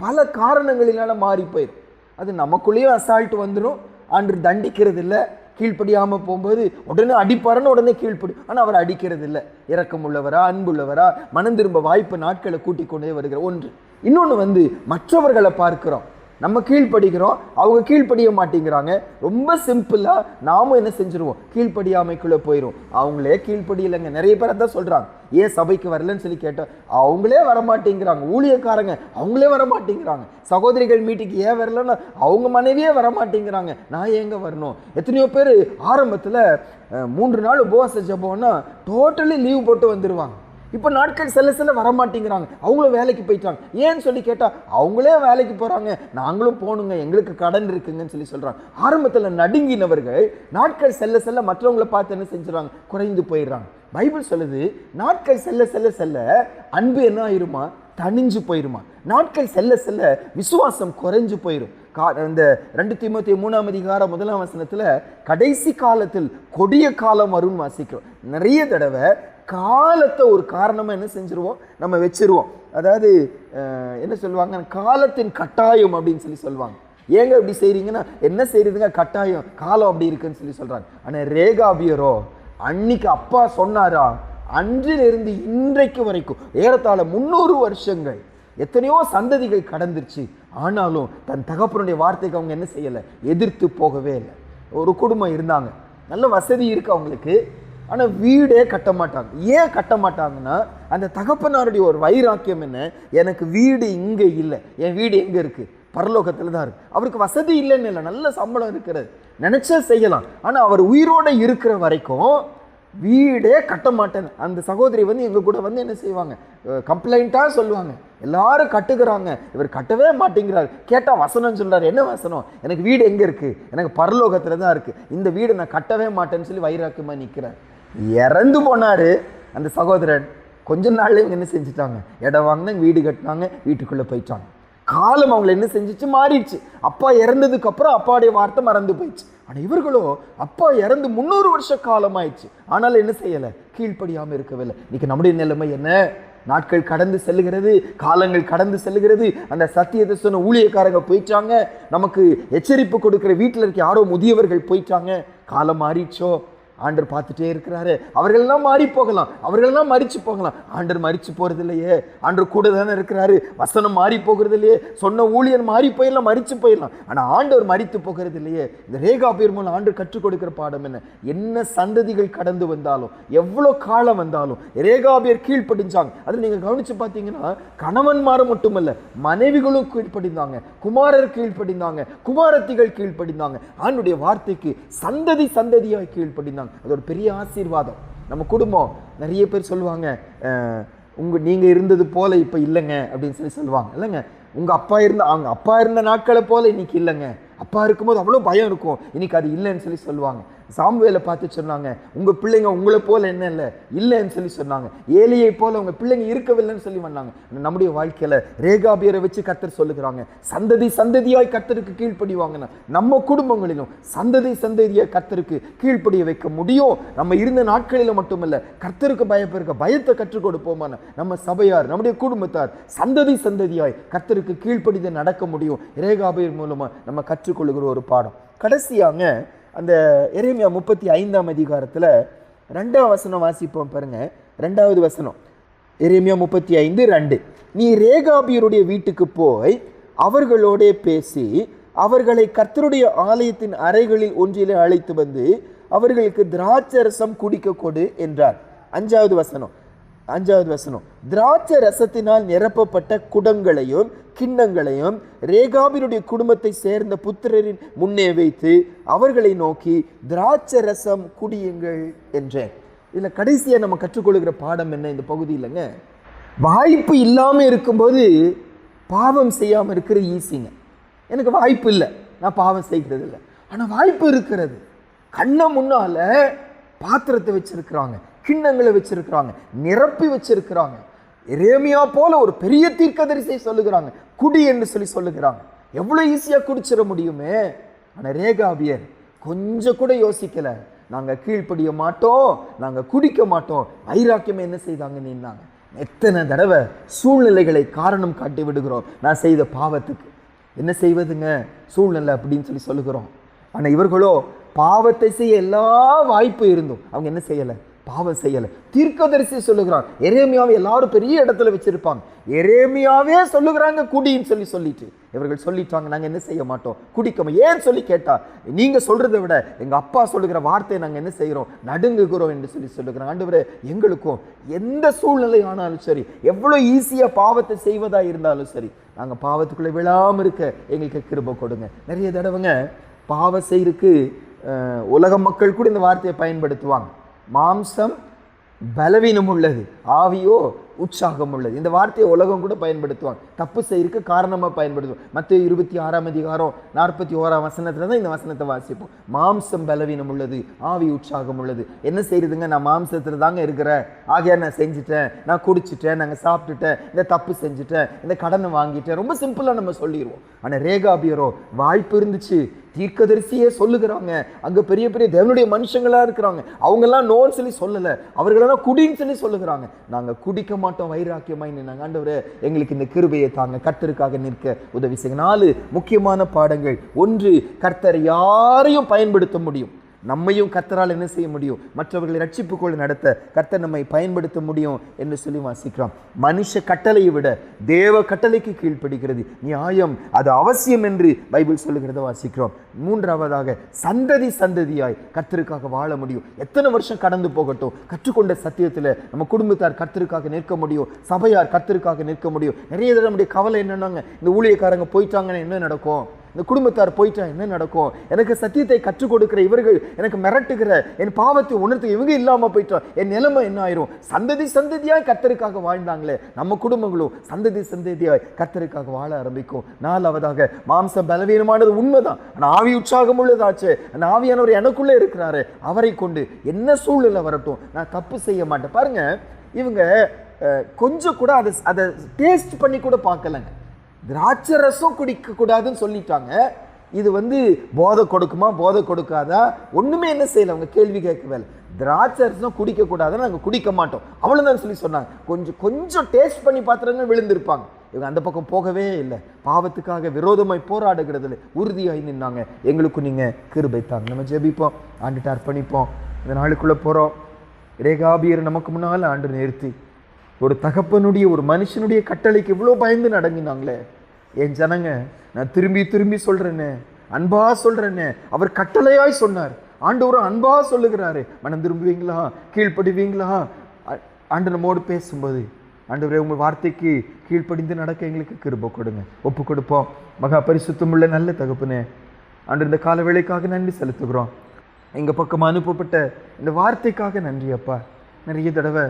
பல காரணங்களினால மாறி போயிடும். அது நமக்குள்ளேயும் அசால்ட் வந்துடும். ஆண்டு தண்டிக்கிறது இல்லை, கீழ்ப்படியாமல் போகும்போது உடனே அடிப்பாருன்னு உடனே கீழ்ப்படி. ஆனால் அவர் அடிக்கிறது இல்லை. இரக்கம் உள்ளவரா, அன்புள்ளவரா, மனம் திரும்ப வாய்ப்பு நாட்களை கூட்டிக் கொண்டே வருகிற ஒன்று. இன்னொன்று மற்றவர்களை பார்க்கிறோம், நம்ம கீழ்ப்படிக்கிறோம், அவங்க கீழ்ப்படிய மாட்டேங்கிறாங்க. ரொம்ப சிம்பிளா நாமும் என்ன செஞ்சிருவோம், கீழ்ப்படியாமைக்குள்ள போயிடும். அவங்களே கீழ்ப்படியலைங்க. நிறைய பேர் அதான் சொல்றாங்க, ஏன் சபைக்கு வரலன்னு சொல்லி கேட்டோம், அவங்களே வரமாட்டேங்கிறாங்க. ஊழியக்காரங்க அவங்களே வரமாட்டேங்கிறாங்க. சகோதரிகள் மீட்டிங்கு ஏன் வரலன்னா அவங்க மனைவியே வரமாட்டேங்கிறாங்க, நான் ஏங்க வரணும். எத்தனையோ பேர் ஆரம்பத்தில் 3 நாள் உபவாச ஜெபம்னா டோட்டலி லீவ் போட்டு வந்துடுவாங்க. இப்போ நாட்கள் செல்ல செல்ல வரமாட்டேங்கிறாங்க. அவங்களும் வேலைக்கு போயிட்டாங்க. ஏன்னு சொல்லி கேட்டால் அவங்களே வேலைக்கு போகிறாங்க, நாங்களும் போகணுங்க, எங்களுக்கு கடன் இருக்குங்கன்னு சொல்லி சொல்கிறாங்க. ஆரம்பத்தில் நடுங்கினவர்கள் நாட்கள் செல்ல செல்ல மற்றவங்களை பார்த்து என்ன செஞ்சுறாங்க, குறைந்து போயிடுறாங்க. பைபிள் சொல்லுது, நாட்கள் செல்ல செல்ல செல்ல அன்பு என்ன ஆயிருமா, தணிஞ்சு போயிருமா. நாட்கள் செல்ல செல்ல விசுவாசம் குறைஞ்சு போயிடும். இந்த 2 தீமோத்தேயு 3ஆம் அதிகாரம் 1ஆம் வசனத்தில் கடைசி காலத்தில் கொடிய காலம் வரும்னு வாசிக்கிறோம். நிறைய தடவை காலத்தை ஒரு காரணமாக என்ன செஞ்சிருவோம், நம்ம வச்சிருவோம். அதாவது என்ன சொல்லுவாங்க, காலத்தின் கட்டாயம் அப்படின்னு சொல்லி சொல்லுவாங்க. ஏங்க இப்படி செய்றீங்கன்னா, என்ன செய்யறதுங்க, கட்டாயம், காலம் அப்படி இருக்குன்னு சொல்லி சொல்றாங்க. ஆனால் ரேகாபியரோ அன்னைக்கு அப்பா சொன்னாரா, அன்றிலிருந்து இன்றைக்கு வரைக்கும் ஏறத்தாழ 300 வருஷங்கள், எத்தனையோ சந்ததிகள் கடந்துருச்சு. ஆனாலும் தன் தகப்பனுடைய வார்த்தைக்கு அவங்க என்ன செய்யலை, எதிர்த்து போகவே இல்லை. ஒரு குடும்பம் இருந்தாங்க, நல்ல வசதி இருக்கு அவங்களுக்கு, ஆனால் வீடே கட்ட மாட்டாங்க. ஏன் கட்ட மாட்டாங்கன்னா, அந்த தகப்பனாருடைய ஒரு வைராக்கியம் என்ன, எனக்கு வீடு இங்கே இல்லை, என் வீடு எங்கே இருக்குது, பரலோகத்தில் தான் இருக்குது. அவருக்கு வசதி இல்லைன்னு இல்லை, நல்ல சம்பளம் இருக்கிறது, நினச்சா செய்யலாம். ஆனால் அவர் உயிரோடு இருக்கிற வரைக்கும் வீடே கட்ட மாட்டேன்னு அந்த சகோதரி எங்கள் கூட என்ன செய்வாங்க, கம்ப்ளைண்ட்டாக சொல்லுவாங்க. எல்லாரும் கட்டுக்கிறாங்க, இவர் கட்டவே மாட்டேங்கிறார். கேட்டால் வசனம் சொல்கிறார். என்ன வசனம், எனக்கு வீடு எங்கே இருக்குது, எனக்கு பரலோகத்தில் தான் இருக்குது, இந்த வீடு நான் கட்டவே மாட்டேன்னு சொல்லி வைராக்கியமாக நிற்கிறார். இறந்து போனார் அந்த சகோதரன். கொஞ்ச நாள்ல இவங்க என்ன செஞ்சுட்டாங்க, இடம் வாங்கினாங்க, வீடு கட்டினாங்க, வீட்டுக்குள்ளே போயிட்டாங்க. காலம் அவங்களை என்ன செஞ்சிச்சு, மாறிடுச்சு. அப்பா இறந்ததுக்கு அப்புறம் அப்பாவுடைய வார்த்தை மறந்து போயிடுச்சு. ஆனால் இவர்களோ அப்பா இறந்து 300 வருஷ காலம் ஆயிடுச்சு, ஆனாலும் என்ன செய்யலை, கீழ்ப்படியாமல் இருக்கவில்லை. இன்னைக்கு நம்முடைய நிலைமை என்ன, நாட்கள் கடந்து செல்லுகிறது, காலங்கள் கடந்து செல்லுகிறது. அந்த சத்தியத்தை சொன்ன ஊழியக்காரங்க போயிட்டாங்க, நமக்கு எச்சரிப்பு கொடுக்கிற வீட்டில் இருக்க யாரோ முதியவர்கள் போயிட்டாங்க. காலம் மாறிச்சோ, ஆண்டர் பார்த்துட்டே இருக்கிறாரு. அவர்களெல்லாம் மாறி போகலாம், அவர்களெல்லாம் மறிச்சு போகலாம். ஆண்டர் மறிச்சு போறது இல்லையே, ஆண்டர் கூட தானே இருக்கிறாரு. வசனம் மாறி போகிறது இல்லையே, சொன்ன ஊழியர் மாறி போயிடலாம், மறிச்சு போயிடலாம். ஆனா ஆண்டவர் மறித்து போகிறது இல்லையே. இந்த ரேகாபியர் மூலம் ஆண்டர் கற்றுக் கொடுக்கிற பாடம் என்ன? என்ன சந்ததிகள் கடந்து வந்தாலும், எவ்வளவு காலம் வந்தாலும் ரேகாபியர் கீழ்ப்படிஞ்சாங்க. அதில் நீங்க கவனிச்சு பார்த்தீங்கன்னா, கணவன்மாரும் மட்டுமல்ல, மனைவிகளும் கீழ்ப்படிந்தாங்க, குமாரர் கீழ்ப்படிந்தாங்க, குமாரத்திகள் கீழ்ப்படிந்தாங்க. ஆண்டுடைய வார்த்தைக்கு சந்ததி சந்ததியாய் கீழ்ப்படிந்தாங்க. அது ஒரு பெரிய ஆசீர்வாதம். நம்ம குடும்பம் நிறைய பேர் சொல்லுவாங்க, நீங்க இருந்தது போல இப்ப இல்லைங்க அப்படின்னு சொல்லுவாங்க. இல்லைங்க, உங்க அப்பா இருந்த நாட்களை போல இன்னைக்கு இல்லைங்க. அப்பா இருக்கும்போது அவ்வளோ பயம் இருக்கும், இன்னைக்கு அது இல்லைன்னு சொல்லுவாங்க. சாமுவேலை பார்த்து சொன்னாங்க, உங்க பிள்ளைங்க உங்களை போல என்ன இல்லைன்னு சொன்னாங்க. ஏலியை போல உங்க பிள்ளைங்க இருக்கவில்லைன்னு சொல்லி வந்தாங்க. நம்முடைய வாழ்க்கையில ரேகாபியரை வச்சு கர்த்தர் சொல்லுகிறாங்க, சந்ததி சந்ததியாய் கர்த்தருக்கு கீழ்ப்படிவாங்கன்னா நம்ம குடும்பங்களிலும் சந்ததி சந்ததியாய் கர்த்தருக்கு கீழ்ப்படிய வைக்க முடியும். நம்ம இருந்த நாட்களில மட்டுமல்ல, கர்த்தருக்கு பயப்படுற பயத்தை கற்றுக் கொடுப்போமான நம்ம சபையார், நம்முடைய குடும்பத்தார் சந்ததி சந்ததியாய் கர்த்தருக்கு கீழ்ப்படித நடக்க முடியும். ரேகாபியர் மூலமா நம்ம கற்றுக்கொள்ளுகிற ஒரு பாடம். கடைசியாக அந்த எரேமியா 35ஆம் அதிகாரத்தில் 2ஆம் வசனம் வாசிப்போம் பாருங்க. 2வது வசனம், எரேமியா 35:2. நீ ரேகாபியருடைய வீட்டுக்கு போய் அவர்களோட பேசி அவர்களை கர்த்தருடைய ஆலயத்தின் அறைகளில் ஒன்றிலே அழைத்து வந்து அவர்களுக்கு திராட்சரசம் குடிக்க கொடு என்றார். 5வது வசனம், திராட்சை ரசத்தினால் நிரப்பப்பட்ட குடங்களையும் கிண்ணங்களையும் ரேகாபியருடைய குடும்பத்தை சேர்ந்த புத்திரரின் முன்னே வைத்து அவர்களை நோக்கி திராட்சை ரசம் குடியுங்கள் என்றேன். இதுல கடைசியா நம்ம கற்றுக்கொள்கிற பாடம் என்ன இந்த பகுதியிலங்க? வாய்ப்பு இல்லாம இருக்கும்போது பாவம் செய்யாம இருக்கிறது ஈஸிங்க. எனக்கு வாய்ப்பு இல்லை, நான் பாவம் செய்கிறது இல்லை. ஆனா வாய்ப்பு இருக்கிறது. கண்ண முன்னால பாத்திரத்தை வச்சிருக்கிறாங்க, கிண்ணங்களை வச்சிருக்கிறாங்க, நிரப்பி வச்சிருக்கிறாங்க. எரேமியா போல ஒரு பெரிய தீர்க்கதரிசியை சொல்லுகிறாங்க, குடி என்று சொல்லுகிறாங்க. எவ்வளவு ஈஸியா குடிச்சிட முடியுமே. ஆனா ரேகாபியர் கொஞ்சம் கூட யோசிக்கல. நாங்க கீழ்ப்படிய மாட்டோம், நாங்க குடிக்க மாட்டோம். வைராக்கியமே என்ன செய்தாங்க நின்னாங்க. எத்தனை தடவை சூழ்நிலைகளை காரணம் காட்டி விடுகிறோம். நான் செய்த பாவத்துக்கு என்ன செய்வதுங்க, சூழ்நிலை அப்படின்னு சொல்லுகிறோம். ஆனா இவர்களோ பாவத்தை செய்ய எல்லா வாய்ப்பு இருந்தும் அவங்க என்ன செய்யலை, பாவம் செய்யலை. தீர்க்கதரிசி சொல்லுகிறான், எரேமியாவை எல்லாரும் பெரிய இடத்துல வச்சிருப்பாங்க, எரேமியாவே சொல்லுகிறாங்க குடின்னு சொல்லிட்டு இவர்கள் சொல்லிட்டாங்க, நாங்க என்ன செய்ய மாட்டோம், குடிக்கமா. ஏன் சொல்லி கேட்டா, நீங்க சொல்றதை விட எங்க அப்பா சொல்லுகிற வார்த்தையை நாங்க என்ன செய்யறோம், நடுங்குகிறோம் என்று சொல்லுகிறாங்க. ஆண்டவரே, எங்களுக்கும் எந்த சூழ்நிலை ஆனாலும் சரி, எவ்வளவு ஈஸியா பாவத்தை செய்வதா இருந்தாலும் சரி, நாங்க பாவத்துக்குள்ள விழாம இருக்க எங்களுக்கு கிருபை கொடுங்க. நிறைய தடவைங்க பாவம் செய்யறதுக்கு உலக மக்கள் கூட இந்த வார்த்தையை பயன்படுத்துவாங்க. மாம்சம் பலவீனம் உள்ளது, ஆவியோ உற்சாகம் உள்ளது. இந்த வார்த்தையை உலகம் கூட பயன்படுத்துவாங்க, தப்பு செய்யறதுக்கு காரணமா பயன்படுத்துவோம். மத்தேயு 26ஆம் அதிகாரம் 41ஆம் வசனத்துல தான் இந்த வசனத்தை வாசிப்போம். மாம்சம் பலவீனம் உள்ளது, ஆவி உற்சாகம் உள்ளது. என்ன செய்யறதுங்க, நான் மாம்சத்துல தாங்க இருக்கிறேன், ஆகையா நான் செஞ்சுட்டேன், நான் குடிச்சிட்டேன், நாங்க சாப்பிட்டுட்டேன், இந்த தப்பு செஞ்சுட்டேன், இந்த கடனை வாங்கிட்டேன். ரொம்ப சிம்பிளா நம்ம சொல்லிடுவோம். ஆனா ரேகாபியரோ வாய்ப்பு இருந்துச்சு, தீர்க்கதரிசியே சொல்லுகிறாங்க, அங்க பெரிய பெரிய தேவனுடைய மனுஷங்களா இருக்கிறாங்க, அவங்க எல்லாம் நோன்னு சொல்லல, அவர்களெல்லாம் குடின்னு சொல்லுகிறாங்க. நாங்க குடிக்க மாட்டோம், வைராக்கியமாய் நின்னாங்க. ஆண்டவரே, எங்களுக்கு இந்த கிருபையை தாங்க, கர்த்தருக்காக நிற்க உதவி செய்யுங்க. 4 முக்கியமான பாடங்கள். 1, கர்த்தர் யாரையும் பயன்படுத்த முடியும், நம்மையும் கர்த்தரால் என்ன செய்ய முடியும், மற்றவர்களை ரட்சிப்புக்குள் நடத்த கர்த்தர் நம்மை பயன்படுத்த முடியும் என்று சொல்லி வாசிக்கிறோம். மனுஷ கட்டளையை விட தேவ கட்டளைக்கு கீழ்ப்படுகிறது நியாயம், அது அவசியம் என்று பைபிள் சொல்லுகிறத வாசிக்கிறோம். 3வதாக, சந்ததி சந்ததியாய் கர்த்தருக்காக வாழ முடியும். எத்தனை வருஷம் கடந்து போகட்டும், கற்றுக்கொண்ட சத்தியத்தில் நம்ம குடும்பத்தார் கர்த்தருக்காக நிற்க முடியும், சபையார் கர்த்தருக்காக நிற்க முடியும். நிறைய தடவை நம்முடைய கவலை என்னன்னாங்க, இந்த ஊழியக்காரங்க போயிட்டாங்கன்னா என்ன நடக்கும், இந்த குடும்பத்தார் போயிட்டா என்ன நடக்கும், எனக்கு சத்தியத்தை கற்றுக் கொடுக்கிற இவர்கள் எனக்கு மிரட்டுகிற என் பாவத்தை உணர்த்து இவங்க இல்லாம போயிட்டா என் நிலைமை என்ன ஆயிரும். சந்ததி சந்ததியாய் கர்த்தருக்காக வாழ்ந்தாங்களே, நம்ம குடும்பங்களும் சந்ததி சந்ததியாய் கர்த்தருக்காக வாழ ஆரம்பிக்கும். 4வதாக, மாம்சம் பலவீனமானது உண்மைதான், ஆனா ஆவி உற்சாகம் உள்ளதாச்சு. அந்த ஆவியானவர் எனக்குள்ளே இருக்கிறாரு, அவரை கொண்டு என்ன சூழ்நிலை வரட்டும் நான் தப்பு செய்ய மாட்டேன். பாருங்க, இவங்க கொஞ்சம் கூட அதை டேஸ்ட் பண்ணி கூட பார்க்கலங்க. திராட்சை ரசம் குடிக்க கூடாதுன்னு சொல்லிட்டாங்க. இது போதை கொடுக்குமா, போதை கொடுக்காதா, ஒண்ணுமே என்ன செய்யல, அவங்க கேள்வி கேட்கவே. திராட்சை ரசம் குடிக்க கூடாதுன்னு நாங்கள் குடிக்க மாட்டோம் அவ்வளோதான் சொல்லி சொன்னாங்க. கொஞ்சம் கொஞ்சம் டேஸ்ட் பண்ணி பார்த்துருங்க விழுந்திருப்பாங்க. இவங்க அந்த பக்கம் போகவே இல்லை. பாவத்துக்காக விரோதமாய் போராடுகிறதுல உறுதியாகி நின்னாங்க. எங்களுக்கும் நீங்கள் கிருபை தாங்க. நம்ம ஜெபிப்போம், ஆண்டுட்டு அர்ப்பணிப்போம். இந்த நாளுக்குள்ளே போகிறோம். ரேகாபியர் நமக்கு முன்னால் ஆண்டு நிறுத்தி ஒரு தகப்பனுடைய ஒரு மனுஷனுடைய கட்டளைக்கு இவ்வளோ பயந்து நடங்கினாங்களே. என் ஜனங்க, நான் திரும்பி திரும்பி சொல்கிறேன்னு, அன்பா சொல்கிறேன்னு, அவர் கட்டளையாய் சொன்னார். ஆண்டவர் அன்பா சொல்லுகிறாரு. மனம் திரும்புவீங்களா, கீழ்ப்படுவீங்களா? ஆண்டு நம்மோடு பேசும்போது, ஆண்டவரே உங்கள் வார்த்தைக்கு கீழ்ப்படிந்து நடக்க எங்களுக்கு கிருபை கொடுங்க. ஒப்பு கொடுப்போம். மகா பரிசுத்தமுள்ள நல்ல தகப்பனே, ஆண்டு இந்த கால வேளைக்காக நன்றி செலுத்துகிறோம். எங்கள் பக்கம் அனுப்பப்பட்ட இந்த வார்த்தைக்காக நன்றி அப்பா. நிறைய தடவை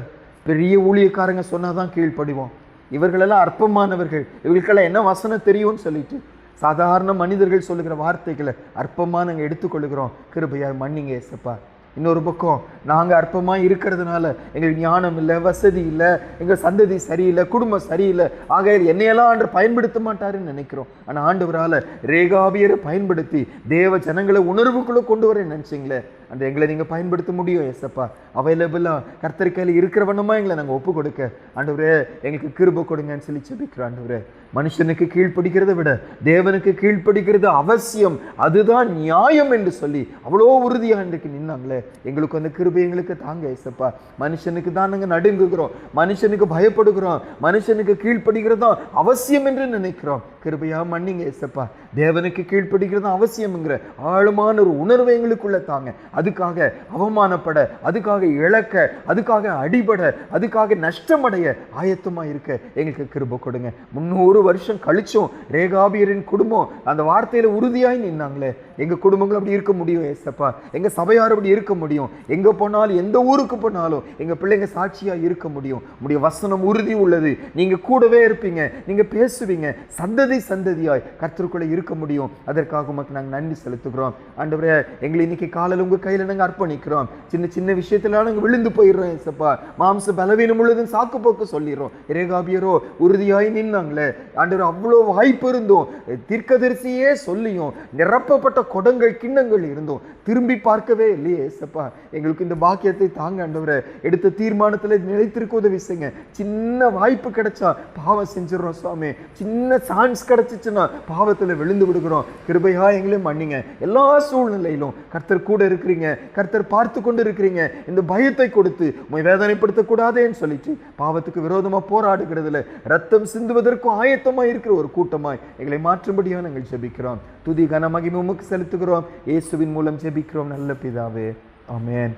பெரிய ஊழியக்காரங்க சொன்னாதான் கீழ்ப்படிவோம். இவர்களெல்லாம் அற்பமானவர்கள், இவர்களுக்கெல்லாம் என்ன வசனம் தெரியும்னு சொல்லிட்டு சாதாரண மனிதர்கள் சொல்லுகிற வார்த்தைகளை அற்பமாக நாங்கள் எடுத்துக்கொள்ளுகிறோம். கிருபையாய் மன்னிங்க ஏசப்பா. இன்னொரு பக்கம் நாங்கள் அற்பமாக இருக்கிறதுனால எங்களுக்கு ஞானம் இல்லை, வசதி இல்லை, எங்கள் சந்ததி சரியில்லை, குடும்பம் சரியில்லை, ஆக என்னையெல்லாம் ஆண்டு பயன்படுத்த மாட்டாருன்னு நினைக்கிறோம். ஆனால் ஆண்டவரால் ரேகாபியரை பயன்படுத்தி தேவ ஜனங்களை உணர்வுக்குள்ளே கொண்டு வர நினச்சிங்களே, அந்த எங்களை நீங்கள் பயன்படுத்த முடியும் ஏசப்பா. அவைலபிளாக கர்த்தரிக்கையில் இருக்கிற வண்ணமாக எங்களை நாங்கள் ஒப்பு கொடுக்க ஆண்டவரே எங்களுக்கு கிருபை கொடுங்கன்னு சொல்லி ஜெபிக்கிறோம். ஆண்டவரே, மனுஷனுக்கு கீழ்ப்படுகிறத விட தேவனுக்கு கீழ்ப்படுகிறது அவசியம், அதுதான் நியாயம் என்று சொல்லி அவ்வளோ உறுதியாக இன்றைக்கு நின்னாங்களே. எங்களுக்கு அந்த கிருபை எங்களுக்கு தாங்க ஏசப்பா. மனுஷனுக்கு தான் நாங்கள் நடுங்குகிறோம், மனுஷனுக்கு பயப்படுகிறோம், மனுஷனுக்கு கீழ்ப்படுகிறதும் அவசியம் என்று நினைக்கிறோம். கிருபையாக மன்னிங்க ஏசப்பா. தேவனுக்கு கீழ்ப்படுகிறதும் அவசியம்ங்கிற ஆழமான ஒரு உணர்வை எங்களுக்குள்ள தாங்க. அதுக்காக அவமானப்பட, அதுக்காக இழக்க, அதுக்காக அடிபட, அதுக்காக நஷ்டமடைய ஆயத்தமாக இருக்க எங்களுக்கு கிருபை கொடுங்க. 300 வருஷம் கழிச்சும் ரேகாபியரின் குடும்பம் அந்த வார்த்தையில உறுதியாய் நின்னாங்களே. எங்க குடும்பங்கள் அப்படி இருக்க முடியும் ஏசப்பா. எங்க சபையார் அப்படி இருக்க முடியும். எங்க போனாலும், எந்த ஊருக்கு போனாலும் எங்க பிள்ளைங்க சாட்சியா இருக்க முடியும். உடைய வசனம் உறுதி உள்ளது. நீங்க கூடவே இருப்பீங்க, நீங்க பேசுவீங்க, சந்ததி சந்ததியாய் கர்த்தருக்குள்ள இருக்க முடியும். அதற்காக உமக்கு நாங்கள் நன்றி செலுத்துகிறோம். ஆண்டவரே, எங்களை இன்னைக்கு காலையில் உங்க கையில நாங்கள் அர்ப்பணிக்கிறோம். சின்ன சின்ன விஷயத்துல நாங்கள் விழுந்து போயிடுறோம் ஏசப்பா. மாம்ச பலவீனம் முழுதும் சாக்கு போக்கு சொல்லிடுறோம். ரேகாபியரோ உறுதியாய் நின்னாங்களே ஆண்டவர். அவ்வளோ வாய்ப்பு இருந்தும், தீர்க்கதரிசியே சொல்லியும், நிரப்பப்பட்ட குடங்கள் கிண்ணங்கள் இருந்தும் திரும்பி பார்க்கவே இல்லையே ஏசப்பா. எங்களுக்கு இந்த பாக்கியத்தை தாங்க ஆண்டவரே. எடுத்த தீர்மானத்தில் நிலைத்திருக்க உதவி செய்யுங்க. சின்ன வாய்ப்பு கிடைச்சா பாவம் செஞ்சிடறோம் சுவாமி. சின்ன சான்ஸ் கிடைச்சிச்சுன்னா பாவத்தில் விழுந்து விடுகிறோம். கிருபையா எங்களையும் மன்னிங்க. எல்லா சூழ்நிலையிலும் கர்த்தர் கூட இருக்கிறீங்க, கர்த்தர் பார்த்து கொண்டு இருக்கிறீங்க. இந்த பயத்தை கொடுத்து உண்மை வேதனைப்படுத்தக்கூடாதேன்னு சொல்லிட்டு பாவத்துக்கு விரோதமாக போராடுகிறதுல ரத்தம் சிந்துவதற்கும் ஆயத்தமாக இருக்கிற ஒரு கூட்டமாய் எங்களை மாற்றும்படியாக நாங்கள் ஜெபிக்கிறோம். துதி கன மகிமை உமக்கு செலுத்துகிறோம். இயேசுவின் மூலம் ஜெபிக்கிறோம் நல்ல பிதாவே, ஆமென்.